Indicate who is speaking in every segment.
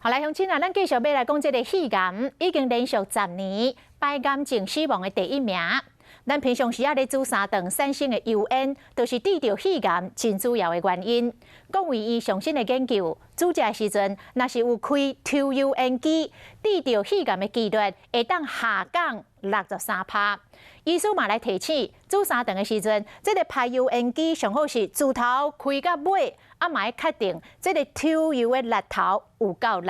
Speaker 1: 好，来，乡亲啊，咱继续要来讲这个肺癌，已经连续10年排癌症死亡的第1名。咱平常时啊，咧煮三顿产生的油烟，就是治疗肺癌真主要的原因。讲为伊上新的研究，煮食的时阵，若是有开抽油烟机，治疗肺癌的几率会当下降63%。医师嘛来提醒，煮三顿的时阵，这个排油烟机上好是自头开到尾，嘛要确定这个抽油的力头有够力。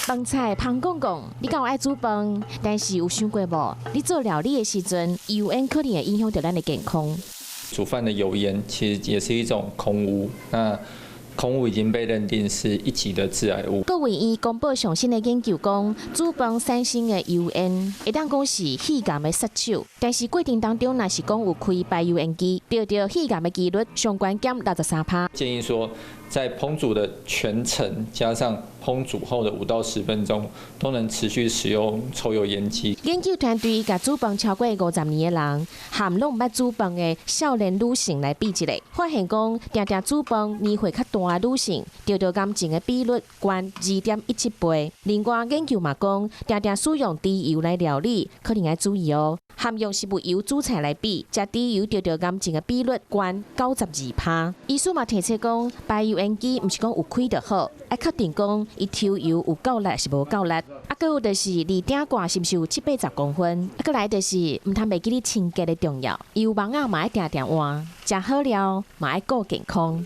Speaker 2: 饭菜香讲讲，你敢有爱煮饭？但是有想过无？你做料理的时阵，油烟可能会影响到咱的健康。
Speaker 3: 煮饭的油烟其实也是一种空污，那空污已经被认定是1级的致癌物。
Speaker 2: 各位医公布上新的研究讲，煮饭产生的油烟会当讲是肺癌的杀手，但是过程当中若是讲有开排油烟机，得到肺癌的几率上悬减63%。
Speaker 3: 建议说，在烹煮的全程加上烹煮后的5到10分钟，都能持续使用抽油烟机。
Speaker 2: 研究团队甲煮饭超过50年的人，含拢毋捌煮饭的少年女性来比一下，发现讲定定煮饭年岁较大的女性，得到癌症的比率高2.17倍。另外研究嘛讲，定定使用低油来料理，可能要注意哦。含用食物油煮菜来比，食低油得到癌症的比率高92%。医师嘛提醒讲，排油烟机毋是讲有开就好，要确定讲伊抽油有够力是无够力。搁有就是离顶挂是毋是有780公分？搁来就是毋通袂记你清洁的重要，油网啊嘛要定定换，食好料嘛要顾健康。